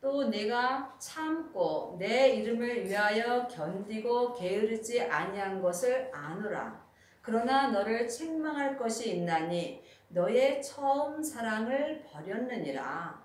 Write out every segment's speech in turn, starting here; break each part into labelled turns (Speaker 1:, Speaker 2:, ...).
Speaker 1: 또 내가 참고 내 이름을 위하여 견디고 게으르지 아니한 것을 아노라. 그러나 너를 책망할 것이 있나니 너의 처음 사랑을 버렸느니라.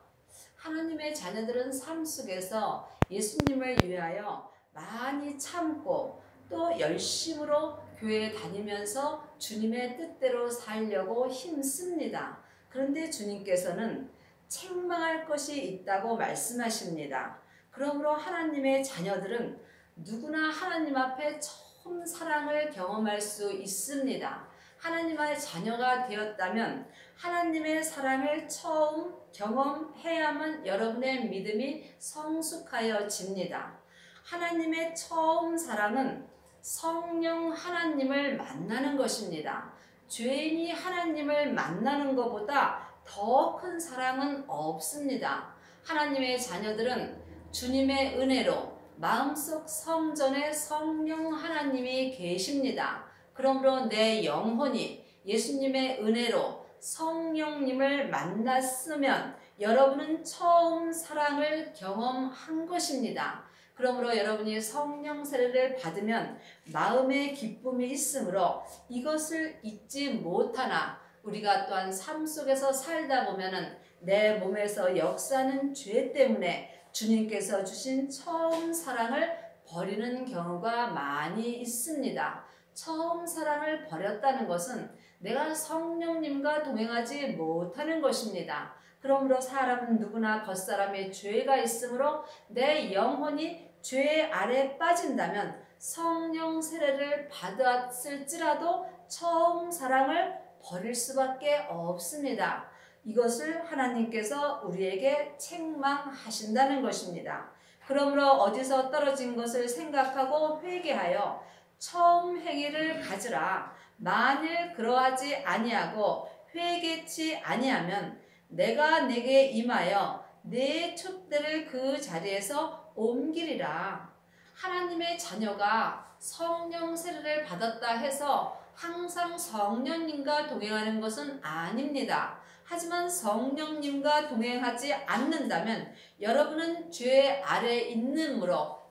Speaker 1: 하나님의 자녀들은 삶 속에서 예수님을 위하여 많이 참고 또 열심으로 교회에 다니면서 주님의 뜻대로 살려고 힘씁니다. 그런데 주님께서는 책망할 것이 있다고 말씀하십니다. 그러므로 하나님의 자녀들은 누구나 하나님 앞에 처음 사랑을 경험할 수 있습니다. 하나님의 자녀가 되었다면 하나님의 사랑을 처음 경험해야만 여러분의 믿음이 성숙하여집니다. 하나님의 처음 사랑은 성령 하나님을 만나는 것입니다. 죄인이 하나님을 만나는 것보다 더 큰 사랑은 없습니다. 하나님의 자녀들은 주님의 은혜로 마음속 성전에 성령 하나님이 계십니다. 그러므로 내 영혼이 예수님의 은혜로 성령님을 만났으면 여러분은 처음 사랑을 경험한 것입니다. 그러므로 여러분이 성령 세례를 받으면 마음의 기쁨이 있으므로 이것을 잊지 못하나 우리가 또한 삶 속에서 살다 보면은 내 몸에서 역사하는 죄 때문에 주님께서 주신 처음 사랑을 버리는 경우가 많이 있습니다. 처음 사랑을 버렸다는 것은 내가 성령님과 동행하지 못하는 것입니다. 그러므로 사람은 누구나 겉사람의 죄가 있으므로 내 영혼이 죄 아래 빠진다면 성령 세례를 받았을지라도 처음 사랑을 버릴 수밖에 없습니다. 이것을 하나님께서 우리에게 책망하신다는 것입니다. 그러므로 어디서 떨어진 것을 생각하고 회개하여 처음 행위를 가지라. 만일 그러하지 아니하고 회개치 아니하면 내가 내게 임하여 내 촛대를 그 자리에서 옮기리라. 하나님의 자녀가 성령 세례를 받았다 해서 항상 성령님과 동행하는 것은 아닙니다. 하지만 성령님과 동행하지 않는다면 여러분은 죄 아래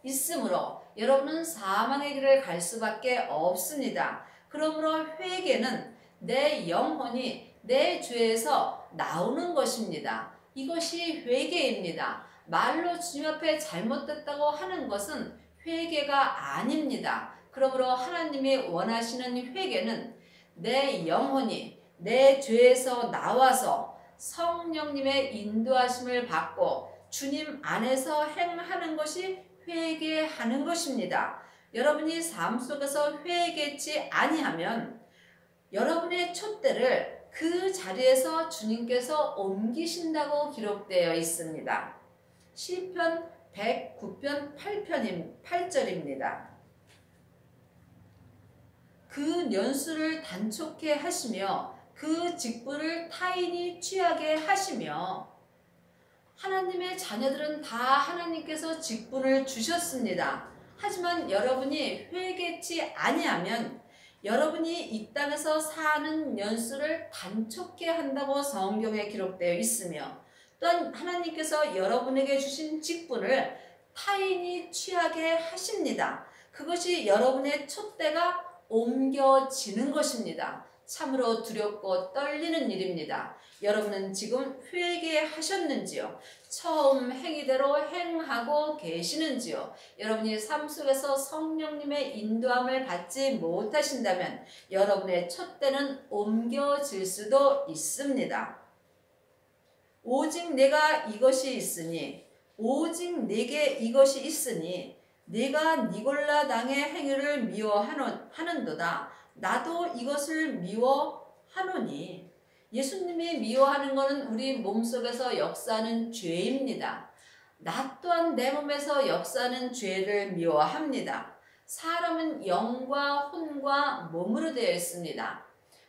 Speaker 1: 있으므로 여러분은 사망의 길을 갈 수밖에 없습니다. 그러므로 회개는 내 영혼이 내 죄에서 나오는 것입니다. 이것이 회개입니다. 말로 주님 앞에 잘못됐다고 하는 것은 회개가 아닙니다. 그러므로 하나님이 원하시는 회개는 내 영혼이 내 죄에서 나와서 성령님의 인도하심을 받고 주님 안에서 행하는 것이 회개하는 것입니다. 여러분이 삶 속에서 회개치 아니하면 여러분의 촛대를 그 자리에서 주님께서 옮기신다고 기록되어 있습니다. 시편 109편 8절입니다. 그 연수를 단촉해 하시며 그 직분을 타인이 취하게 하시며. 하나님의 자녀들은 다 하나님께서 직분을 주셨습니다. 하지만 여러분이 회개치 아니하면 여러분이 이 땅에서 사는 연수를 단촉해 한다고 성경에 기록되어 있으며, 또한 하나님께서 여러분에게 주신 직분을 타인이 취하게 하십니다. 그것이 여러분의 촛대가 옮겨지는 것입니다. 참으로 두렵고 떨리는 일입니다. 여러분은 지금 회개하셨는지요? 처음 행위대로 행하고 계시는지요? 여러분이 삶 속에서 성령님의 인도함을 받지 못하신다면 여러분의 촛대는 옮겨질 수도 있습니다. 오직 내가 이것이 있으니, 오직 내게 이것이 있으니 내가 니골라 당의 행위를 미워하는도다. 나도 이것을 미워하노니. 예수님이 미워하는 것은 우리 몸속에서 역사하는 죄입니다. 나 또한 내 몸에서 역사하는 죄를 미워합니다. 사람은 영과 혼과 몸으로 되어 있습니다.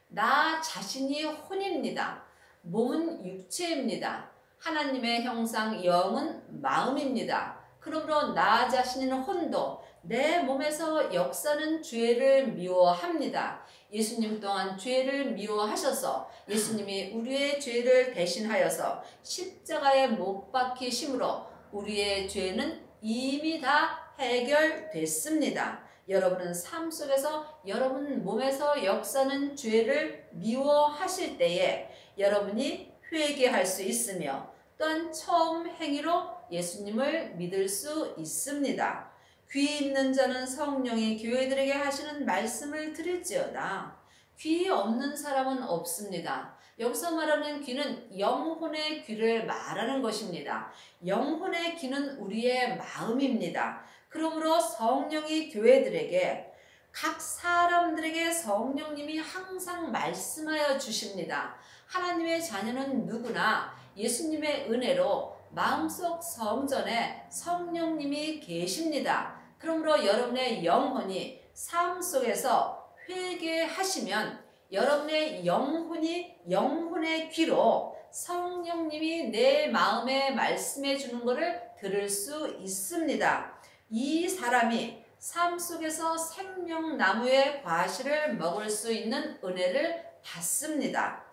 Speaker 1: 나 자신이 혼입니다. 몸은 육체입니다. 하나님의 형상 영은 마음입니다. 그러므로 나 자신은 혼도 내 몸에서 역사는 죄를 미워합니다. 예수님 또한 죄를 미워하셔서 예수님이 우리의 죄를 대신하여서 십자가에 못 박히심으로 우리의 죄는 이미 다 해결됐습니다. 여러분은 삶 속에서 여러분 몸에서 역사하는 죄를 미워하실 때에 여러분이 회개할 수 있으며 또한 처음 행위로 예수님을 믿을 수 있습니다. 귀 있는 자는 성령이 교회들에게 하시는 말씀을 들을지어다. 귀 없는 사람은 없습니다. 여기서 말하는 귀는 영혼의 귀를 말하는 것입니다. 영혼의 귀는 우리의 마음입니다. 그러므로 성령이 교회들에게 각 사람들에게 성령님이 항상 말씀하여 주십니다. 하나님의 자녀는 누구나 예수님의 은혜로 마음속 성전에 성령님이 계십니다. 그러므로 여러분의 영혼이 삶 속에서 회개하시면 여러분의 영혼의 귀로 성령님이 내 마음에 말씀해 주는 것을 들을 수 있습니다. 이 사람이 삶 속에서 생명나무의 과실을 먹을 수 있는 은혜를 받습니다.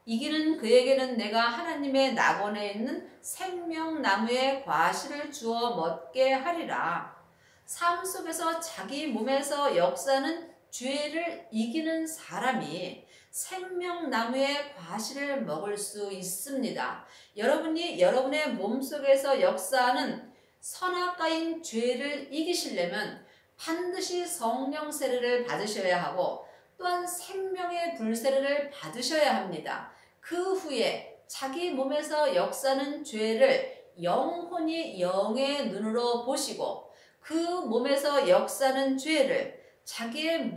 Speaker 1: 이기는 그에게는 내가 하나님의 낙원에 있는 생명나무의 과실을 주어 먹게 하리라. 삶 속에서 자기 몸에서 역사하는 죄를 이기는 사람이 생명나무의 과실을 먹을 수 있습니다. 여러분이 여러분의 몸속에서 역사하는 선악과인 죄를 이기시려면 반드시 성령 세례를 받으셔야 하고 또한 생명의 불 세례를 받으셔야 합니다. 그 후에 자기 몸에서 역사하는 죄를 영혼이 영의 눈으로 보시고 그 몸에서 역사하는 죄를 자기의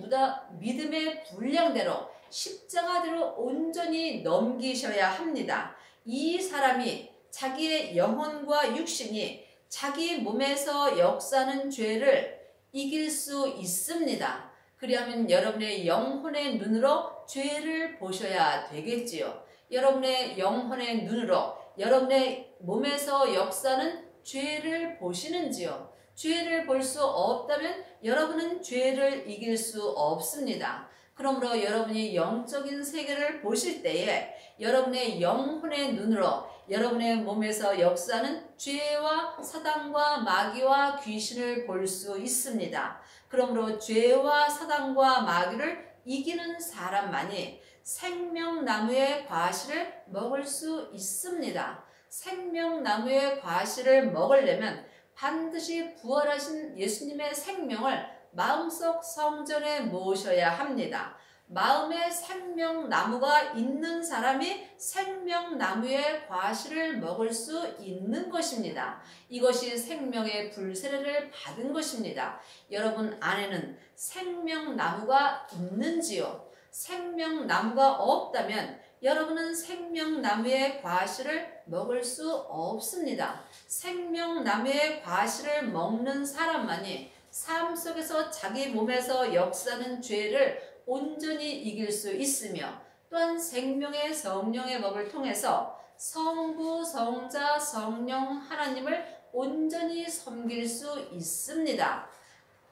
Speaker 1: 믿음의 분량대로 십자가대로 온전히 넘기셔야 합니다. 이 사람이 자기의 영혼과 육신이 자기 몸에서 역사하는 죄를 이길 수 있습니다. 그리하면 여러분의 영혼의 눈으로 죄를 보셔야 되겠지요. 여러분의 영혼의 눈으로 여러분의 몸에서 역사하는 죄를 보시는지요? 죄를 볼 수 없다면 여러분은 죄를 이길 수 없습니다. 그러므로 여러분이 영적인 세계를 보실 때에 여러분의 영혼의 눈으로 여러분의 몸에서 역사하는 죄와 사단과 마귀와 귀신을 볼 수 있습니다. 그러므로 죄와 사단과 마귀를 이기는 사람만이 생명나무의 과실을 먹을 수 있습니다. 생명나무의 과실을 먹으려면 반드시 부활하신 예수님의 생명을 마음속 성전에 모셔야 합니다. 마음에 생명나무가 있는 사람이 생명나무의 과실을 먹을 수 있는 것입니다. 이것이 생명의 불세례를 받은 것입니다. 여러분 안에는 생명나무가 있는지요? 생명나무가 없다면 여러분은 생명나무의 과실을 먹을 수 없습니다. 생명나무의 과실을 먹는 사람만이 삶 속에서 자기 몸에서 역사하는 죄를 온전히 이길 수 있으며 또한 생명의 성령의 법을 통해서 성부, 성자, 성령 하나님을 온전히 섬길 수 있습니다.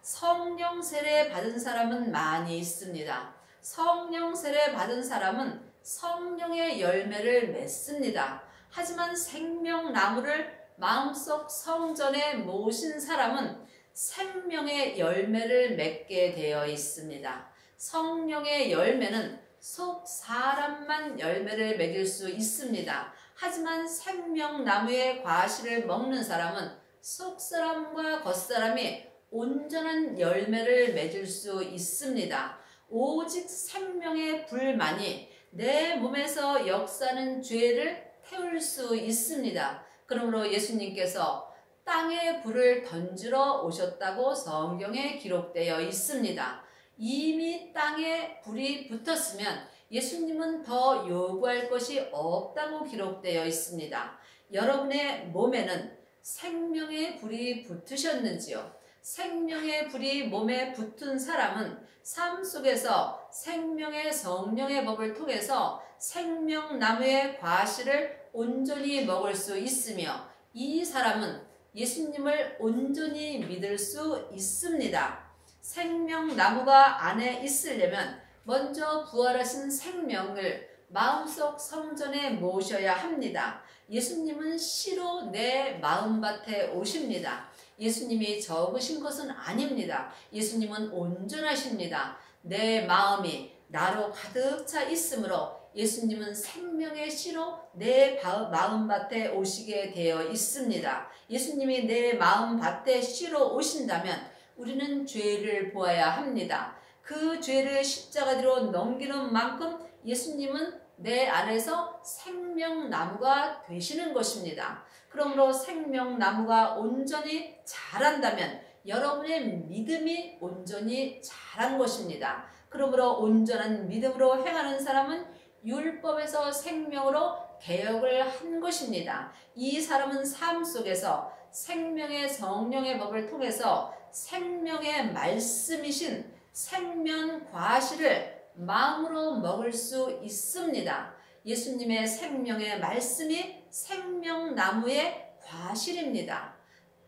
Speaker 1: 성령 세례 받은 사람은 많이 있습니다. 성령 세례 받은 사람은 성령의 열매를 맺습니다. 하지만 생명나무를 마음속 성전에 모신 사람은 생명의 열매를 맺게 되어 있습니다. 성령의 열매는 속 사람만 열매를 맺을 수 있습니다. 하지만 생명나무의 과실을 먹는 사람은 속 사람과 겉 사람이 온전한 열매를 맺을 수 있습니다. 오직 생명의 불만이 내 몸에서 역사하는 죄를 태울 수 있습니다. 그러므로 예수님께서 땅에 불을 던지러 오셨다고 성경에 기록되어 있습니다. 이미 땅에 불이 붙었으면 예수님은 더 요구할 것이 없다고 기록되어 있습니다. 여러분의 몸에는 생명의 불이 붙으셨는지요? 생명의 불이 몸에 붙은 사람은 삶 속에서 생명의 성령의 법을 통해서 생명나무의 과실을 온전히 먹을 수 있으며 이 사람은 예수님을 온전히 믿을 수 있습니다. 생명나무가 안에 있으려면 먼저 부활하신 생명을 마음속 성전에 모셔야 합니다. 예수님은 시로 내 마음밭에 오십니다. 예수님이 적으신 것은 아닙니다. 예수님은 온전하십니다. 내 마음이 나로 가득 차 있으므로 예수님은 생명의 시로 내 마음밭에 오시게 되어 있습니다. 예수님이 내 마음밭에 시로 오신다면 우리는 죄를 보아야 합니다. 그 죄를 십자가 뒤로 넘기는 만큼 예수님은 내 안에서 생명나무가 되시는 것입니다. 그러므로 생명나무가 온전히 자란다면 여러분의 믿음이 온전히 자란 것입니다. 그러므로 온전한 믿음으로 행하는 사람은 율법에서 생명으로 개혁을 한 것입니다. 이 사람은 삶 속에서 생명의 성령의 법을 통해서 생명의 말씀이신 생명과실을 마음으로 먹을 수 있습니다. 예수님의 생명의 말씀이 생명나무의 과실입니다.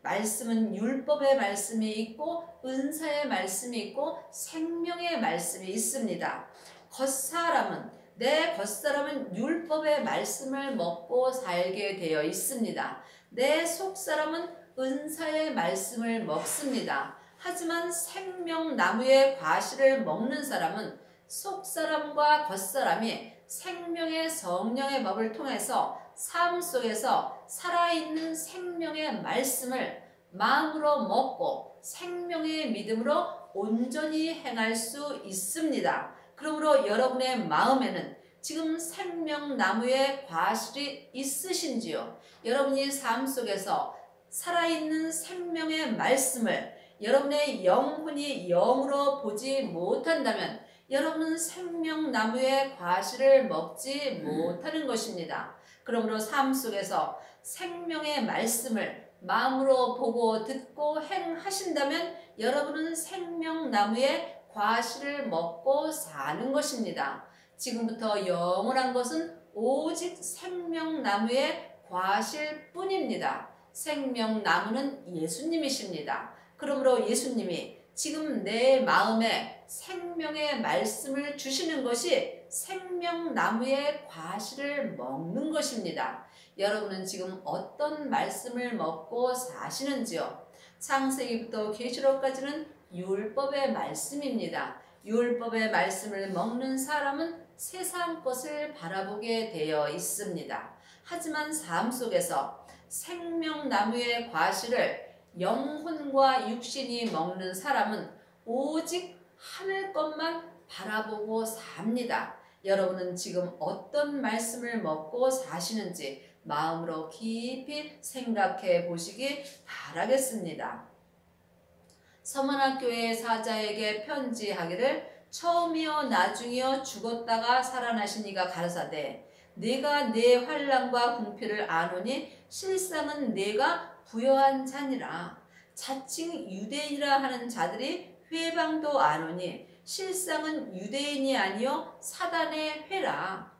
Speaker 1: 말씀은 율법의 말씀이 있고 은사의 말씀이 있고 생명의 말씀이 있습니다. 내 겉사람은 율법의 말씀을 먹고 살게 되어 있습니다. 내 속사람은 은사의 말씀을 먹습니다. 하지만 생명나무의 과실을 먹는 사람은 속사람과 겉사람이 생명의 성령의 법을 통해서 삶 속에서 살아있는 생명의 말씀을 마음으로 먹고 생명의 믿음으로 온전히 행할 수 있습니다. 그러므로 여러분의 마음에는 지금 생명나무의 과실이 있으신지요? 여러분이 삶 속에서 살아있는 생명의 말씀을 여러분의 영혼이 영으로 보지 못한다면 여러분은 생명나무의 과실을 먹지 못하는 것입니다. 그러므로 삶 속에서 생명의 말씀을 마음으로 보고 듣고 행하신다면 여러분은 생명나무의 과실을 먹고 사는 것입니다. 지금부터 영원한 것은 오직 생명나무의 과실뿐입니다. 생명나무는 예수님이십니다. 그러므로 예수님이 지금 내 마음에 생명의 말씀을 주시는 것이 생명나무의 과실을 먹는 것입니다. 여러분은 지금 어떤 말씀을 먹고 사시는지요? 창세기부터 계시록까지는 율법의 말씀입니다. 율법의 말씀을 먹는 사람은 세상 것을 바라보게 되어 있습니다. 하지만 삶 속에서 생명나무의 과실을 영혼과 육신이 먹는 사람은 오직 하늘 것만 바라보고 삽니다. 여러분은 지금 어떤 말씀을 먹고 사시는지 마음으로 깊이 생각해 보시기 바라겠습니다. 서문학교의 사자에게 편지하기를 처음이요 나중이요 죽었다가 살아나신 이가 가라사대 내가 내 환난과 궁핍을 아노니 실상은 내가 부여한 자니라. 자칭 유대인이라 하는 자들이 회방도 아노니 실상은 유대인이 아니요 사단의 회라.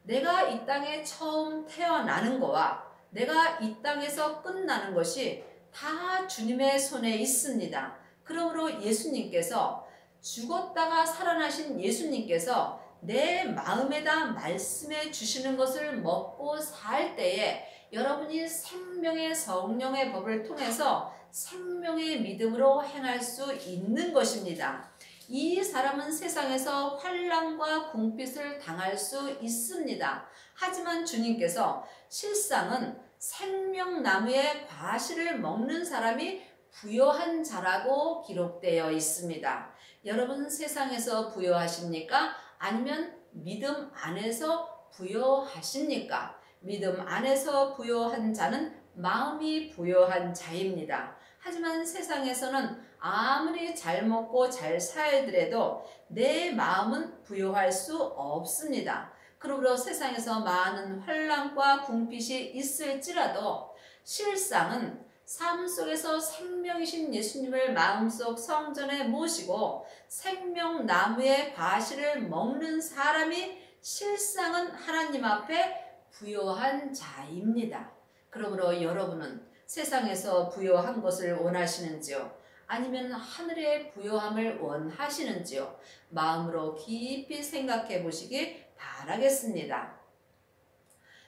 Speaker 1: 내가 이 땅에 처음 태어나는 거와 내가 이 땅에서 끝나는 것이 다 주님의 손에 있습니다. 그러므로 예수님께서 죽었다가 살아나신 예수님께서 내 마음에다 말씀해 주시는 것을 먹고 살 때에 여러분이 생명의 성령의 법을 통해서 생명의 믿음으로 행할 수 있는 것입니다. 이 사람은 세상에서 환난과 궁핍을 당할 수 있습니다. 하지만 주님께서 실상은 생명나무의 과실을 먹는 사람이 부요한 자라고 기록되어 있습니다. 여러분 세상에서 부요하십니까? 아니면 믿음 안에서 부요하십니까? 믿음 안에서 부요한 자는 마음이 부요한 자입니다. 하지만 세상에서는 아무리 잘 먹고 잘 살더라도 내 마음은 부요할 수 없습니다. 그러므로 세상에서 많은 환난과 궁핍이 있을지라도 실상은 삶 속에서 생명이신 예수님을 마음속 성전에 모시고 생명나무의 과실을 먹는 사람이 실상은 하나님 앞에 부요한 자입니다. 그러므로 여러분은 세상에서 부요한 것을 원하시는지요? 아니면 하늘의 부요함을 원하시는지요? 마음으로 깊이 생각해 보시기 바라겠습니다.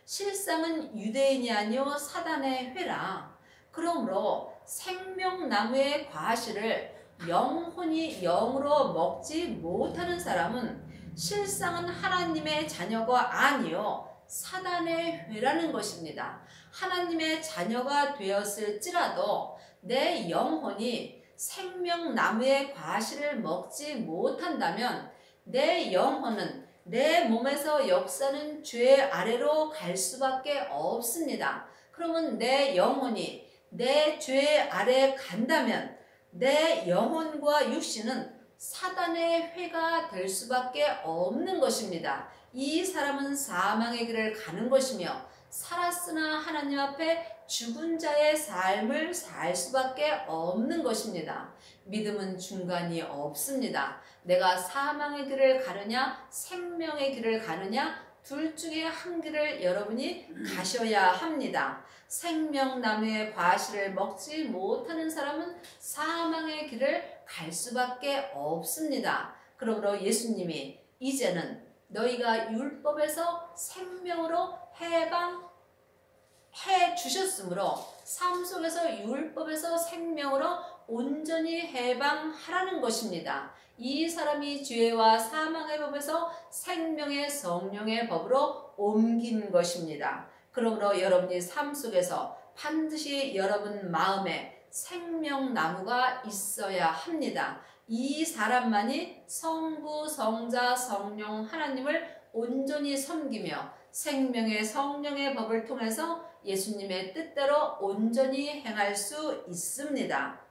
Speaker 1: 실상은 유대인이 아니요 사단의 회라. 그러므로 생명나무의 과실을 영혼이 영으로 먹지 못하는 사람은 실상은 하나님의 자녀가 아니요 사단의 회라는 것입니다. 하나님의 자녀가 되었을지라도 내 영혼이 생명나무의 과실을 먹지 못한다면 내 영혼은 내 몸에서 역사는 죄 아래로 갈 수밖에 없습니다. 그러면 내 영혼이 내 죄 아래 간다면 내 영혼과 육신은 사단의 회가 될 수밖에 없는 것입니다. 이 사람은 사망의 길을 가는 것이며 살았으나 하나님 앞에 죽은 자의 삶을 살 수밖에 없는 것입니다. 믿음은 중간이 없습니다. 내가 사망의 길을 가느냐 생명의 길을 가느냐 둘 중에 한 길을 여러분이 가셔야 합니다. 생명나무의 과실을 먹지 못하는 사람은 사망의 길을 갈 수밖에 없습니다. 그러므로 예수님이 이제는 너희가 율법에서 생명으로 해방해 주셨으므로 삶 속에서 율법에서 생명으로 온전히 해방하라는 것입니다. 이 사람이 죄와 사망의 법에서 생명의 성령의 법으로 옮긴 것입니다. 그러므로 여러분이 삶 속에서 반드시 여러분 마음에 생명나무가 있어야 합니다. 이 사람만이 성부, 성자, 성령 하나님을 온전히 섬기며 생명의 성령의 법을 통해서 예수님의 뜻대로 온전히 행할 수 있습니다.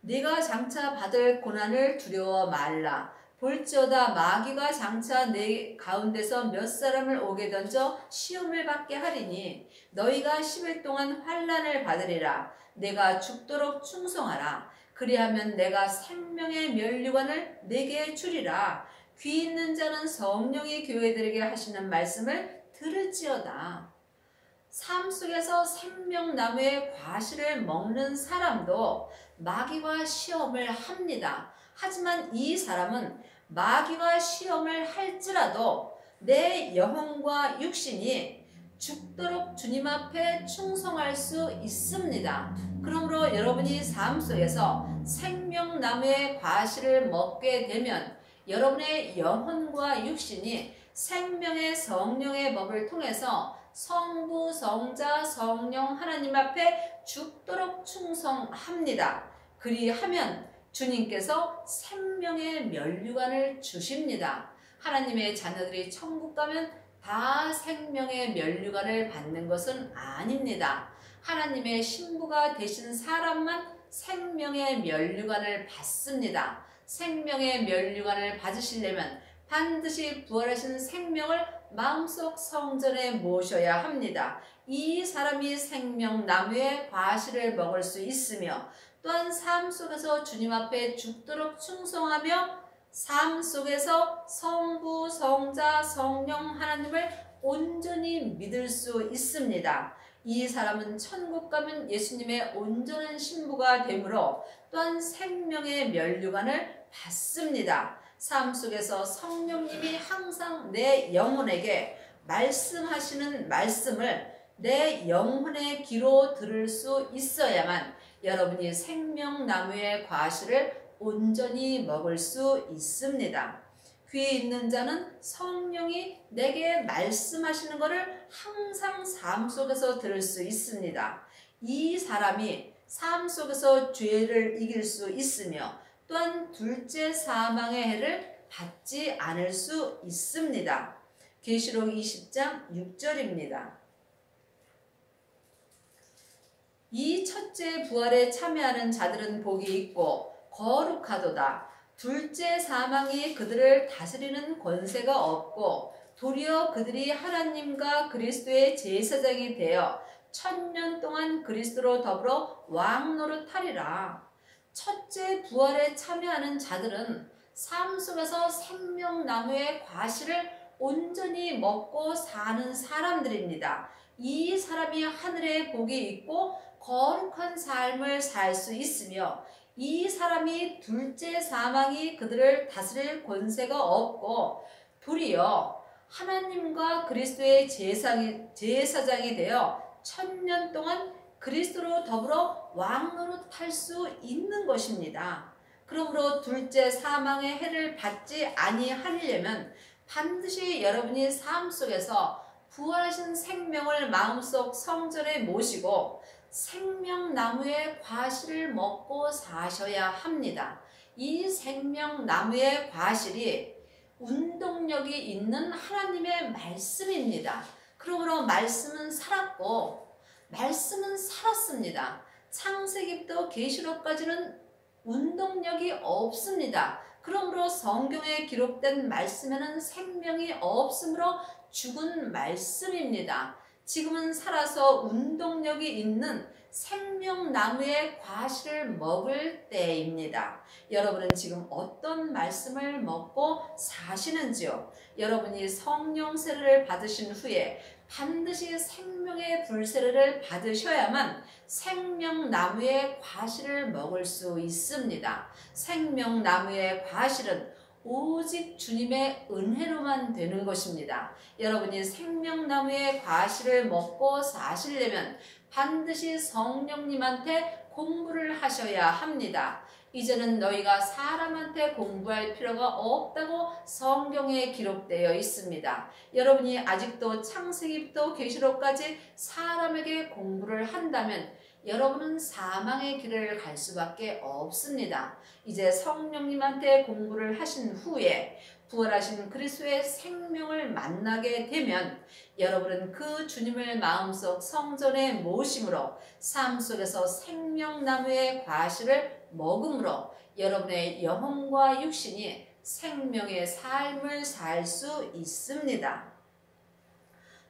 Speaker 1: 네가 장차 받을 고난을 두려워 말라. 볼지어다 마귀가 장차 내 가운데서 몇 사람을 오게 던져 시험을 받게 하리니 너희가 10일 동안 환난을 받으리라. 내가 죽도록 충성하라. 그리하면 내가 생명의 면류관을 내게 주리라. 귀 있는 자는 성령이 교회들에게 하시는 말씀을 들을지어다. 삶 속에서 생명나무의 과실을 먹는 사람도 마귀와 시험을 합니다. 하지만 이 사람은 마귀와 시험을 할지라도 내 영혼과 육신이 죽도록 주님 앞에 충성할 수 있습니다. 그러므로 여러분이 삶 속에서 생명나무의 과실을 먹게 되면 여러분의 영혼과 육신이 생명의 성령의 법을 통해서 성부, 성자, 성령 하나님 앞에 죽도록 충성합니다. 그리하면 주님께서 생명의 면류관을 주십니다. 하나님의 자녀들이 천국 가면 다 생명의 면류관을 받는 것은 아닙니다. 하나님의 신부가 되신 사람만 생명의 면류관을 받습니다. 생명의 면류관을 받으시려면 반드시 부활하신 생명을 마음속 성전에 모셔야 합니다. 이 사람이 생명나무의 과실을 먹을 수 있으며 또한 삶 속에서 주님 앞에 죽도록 충성하며 삶 속에서 성부, 성자, 성령 하나님을 온전히 믿을 수 있습니다. 이 사람은 천국 가면 예수님의 온전한 신부가 되므로 또한 생명의 면류관을 받습니다. 삶 속에서 성령님이 항상 내 영혼에게 말씀하시는 말씀을 내 영혼의 귀로 들을 수 있어야만 여러분이 생명나무의 과실을 온전히 먹을 수 있습니다. 귀에 있는 자는 성령이 내게 말씀하시는 것을 항상 삶 속에서 들을 수 있습니다. 이 사람이 삶 속에서 죄를 이길 수 있으며 또한 둘째 사망의 해를 받지 않을 수 있습니다. 계시록 20장 6절입니다. 이 첫째 부활에 참여하는 자들은 복이 있고 거룩하도다. 둘째 사망이 그들을 다스리는 권세가 없고 도리어 그들이 하나님과 그리스도의 제사장이 되어 1000년 동안 그리스도로 더불어 왕노릇하리라. 첫째 부활에 참여하는 자들은 삶 속에서 생명나무의 과실을 온전히 먹고 사는 사람들입니다. 이 사람이 하늘의 복이 있고 거룩한 삶을 살 수 있으며 이 사람이 둘째 사망이 그들을 다스릴 권세가 없고 도리어 하나님과 그리스도의 제사장이 되어 1000년 동안 그리스도로 더불어 왕노릇할 수 있는 것입니다. 그러므로 둘째 사망의 해를 받지 아니하려면 반드시 여러분이 삶 속에서 부활하신 생명을 마음속 성전에 모시고 생명나무의 과실을 먹고 사셔야 합니다. 이 생명나무의 과실이 운동력이 있는 하나님의 말씀입니다. 그러므로 말씀은 살았고 말씀은 살았습니다. 창세기부터 계시록까지는 운동력이 없습니다. 그러므로 성경에 기록된 말씀에는 생명이 없으므로 죽은 말씀입니다. 지금은 살아서 운동력이 있는 생명나무의 과실을 먹을 때입니다. 여러분은 지금 어떤 말씀을 먹고 사시는지요? 여러분이 성령 세례를 받으신 후에 반드시 생명의 불세례를 받으셔야만 생명나무의 과실을 먹을 수 있습니다. 생명나무의 과실은 오직 주님의 은혜로만 되는 것입니다. 여러분이 생명나무의 과실을 먹고 사시려면 반드시 성령님한테 공부를 하셔야 합니다. 이제는 너희가 사람한테 공부할 필요가 없다고 성경에 기록되어 있습니다. 여러분이 아직도 창세기부터 계시록까지 사람에게 공부를 한다면 여러분은 사망의 길을 갈 수밖에 없습니다. 이제 성령님한테 공부를 하신 후에 부활하신 그리스도의 생명을 만나게 되면 여러분은 그 주님을 마음속 성전에 모심으로 삶 속에서 생명나무의 과실을 먹음으로 여러분의 영혼과 육신이 생명의 삶을 살 수 있습니다.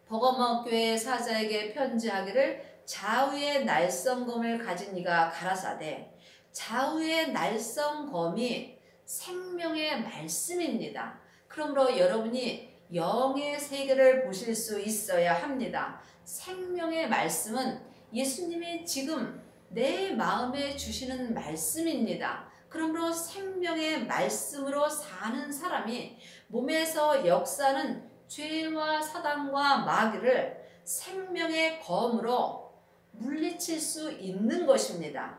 Speaker 1: 버거머 교회 사자에게 편지하기를 좌우의 날성검을 가진 이가 가라사대 좌우의 날성검이 생명의 말씀입니다. 그러므로 여러분이 영의 세계를 보실 수 있어야 합니다. 생명의 말씀은 예수님이 지금 내 마음에 주시는 말씀입니다. 그러므로 생명의 말씀으로 사는 사람이 몸에서 역사는 죄와 사단과 마귀를 생명의 검으로 물리칠 수 있는 것입니다.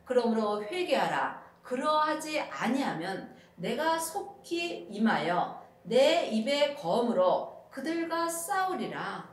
Speaker 1: 그러므로 회개하라. 그러하지 아니하면 내가 속히 임하여 내 입의 검으로 그들과 싸우리라.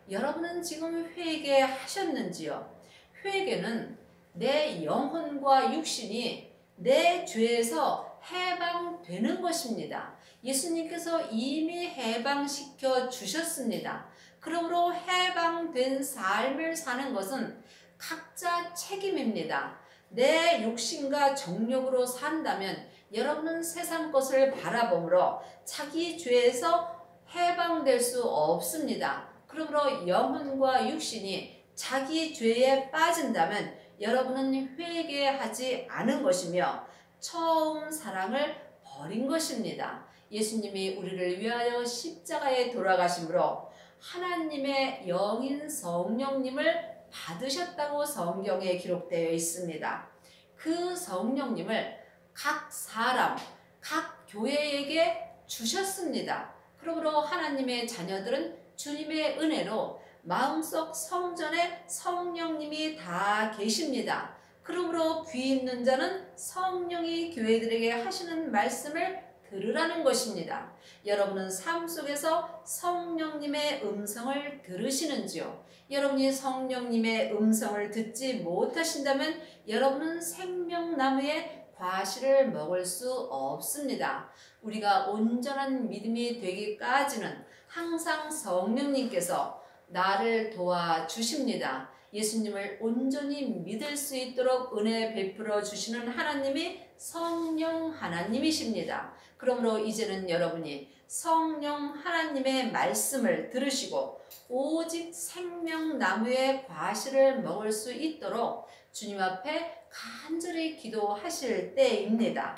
Speaker 1: 여러분은 지금 회개하셨는지요? 회개는 내 영혼과 육신이 내 죄에서 해방되는 것입니다. 예수님께서 이미 해방시켜 주셨습니다. 그러므로 해방된 삶을 사는 것은 각자 책임입니다. 내 육신과 정욕으로 산다면 여러분은 세상 것을 바라보므로 자기 죄에서 해방될 수 없습니다. 그러므로 영혼과 육신이 자기 죄에 빠진다면 여러분은 회개하지 않은 것이며 처음 사랑을 버린 것입니다. 예수님이 우리를 위하여 십자가에 돌아가심으로 하나님의 영인 성령님을 받으셨다고 성경에 기록되어 있습니다. 그 성령님을 각 사람, 각 교회에게 주셨습니다. 그러므로 하나님의 자녀들은 주님의 은혜로 마음속 성전에 성령님이 다 계십니다. 그러므로 귀 있는 자는 성령이 교회들에게 하시는 말씀을 들으라는 것입니다. 여러분은 삶 속에서 성령님의 음성을 들으시는지요? 여러분이 성령님의 음성을 듣지 못하신다면 여러분은 생명나무의 과실을 먹을 수 없습니다. 우리가 온전한 믿음이 되기까지는 항상 성령님께서 나를 도와주십니다. 예수님을 온전히 믿을 수 있도록 은혜 베풀어 주시는 하나님이 성령 하나님이십니다. 그러므로 이제는 여러분이 성령 하나님의 말씀을 들으시고 오직 생명나무의 과실을 먹을 수 있도록 주님 앞에 간절히 기도하실 때입니다.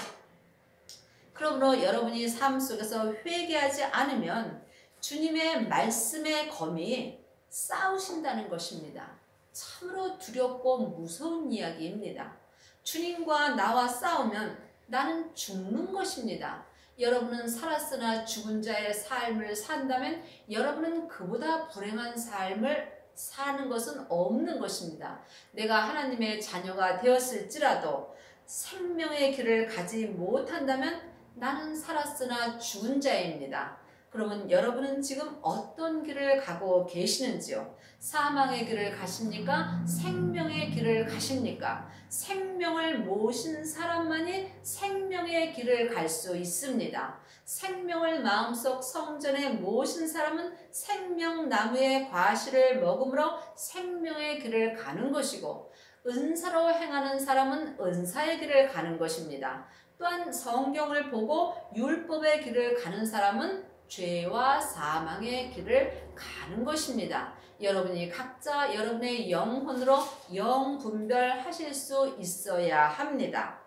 Speaker 1: 그러므로 여러분이 삶 속에서 회개하지 않으면 주님의 말씀의 검이 싸우신다는 것입니다. 참으로 두렵고 무서운 이야기입니다. 주님과 나와 싸우면 나는 죽는 것입니다. 여러분은 살았으나 죽은 자의 삶을 산다면 여러분은 그보다 불행한 삶을 사는 것은 없는 것입니다. 내가 하나님의 자녀가 되었을지라도 생명의 길을 가지 못한다면 나는 살았으나 죽은 자입니다. 그러면 여러분은 지금 어떤 길을 가고 계시는지요? 사망의 길을 가십니까? 생명의 길을 가십니까? 생명을 모신 사람만이 생명의 길을 갈 수 있습니다. 생명을 마음속 성전에 모신 사람은 생명나무의 과실을 먹음으로 생명의 길을 가는 것이고, 은사로 행하는 사람은 은사의 길을 가는 것입니다. 또한 성경을 보고 율법의 길을 가는 사람은 죄와 사망의 길을 가는 것입니다. 여러분이 각자 여러분의 영혼으로 영분별하실 수 있어야 합니다.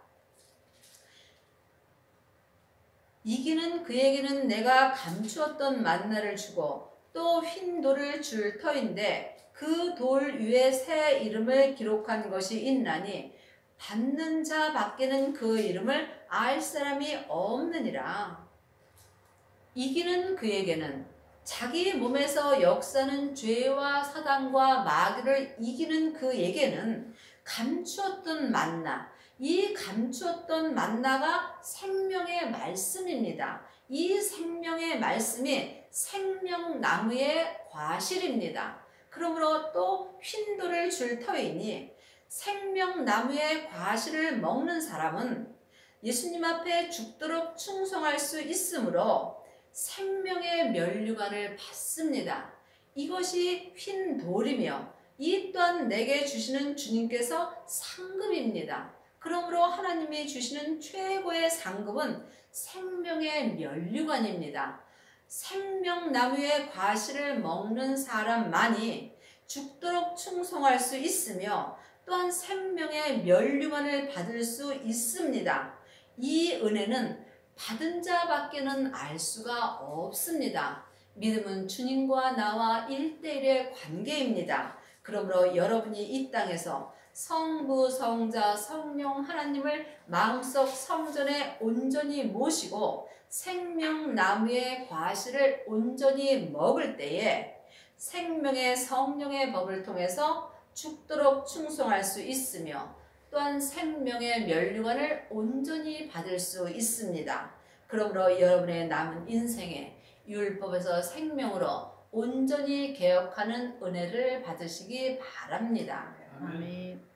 Speaker 1: 이기는 그에게는 내가 감추었던 만나를 주고 또 흰 돌을 줄 터인데 그 돌 위에 새 이름을 기록한 것이 있나니 받는 자 밖에는 그 이름을 알 사람이 없느니라. 이기는 그에게는, 자기 몸에서 역사는 죄와 사단과 마귀를 이기는 그에게는 감추었던 만나, 이 감추었던 만나가 생명의 말씀입니다. 이 생명의 말씀이 생명나무의 과실입니다. 그러므로 또 흰돌을 줄 터이니 생명나무의 과실을 먹는 사람은 예수님 앞에 죽도록 충성할 수 있으므로 생명의 면류관을 받습니다. 이것이 흰 돌이며 이 또한 내게 주시는 주님께서 상급입니다. 그러므로 하나님이 주시는 최고의 상급은 생명의 면류관입니다. 생명나무의 과실을 먹는 사람만이 죽도록 충성할 수 있으며 또한 생명의 면류관을 받을 수 있습니다. 이 은혜는 받은 자밖에는 알 수가 없습니다. 믿음은 주님과 나와 1:1의 관계입니다. 그러므로 여러분이 이 땅에서 성부, 성자, 성령 하나님을 마음속 성전에 온전히 모시고 생명나무의 과실을 온전히 먹을 때에 생명의 성령의 법을 통해서 죽도록 충성할 수 있으며 또한 생명의 면류관을 온전히 받을 수 있습니다. 그러므로 여러분의 남은 인생에 율법에서 생명으로 온전히 개혁하는 은혜를 받으시기 바랍니다. 아멘.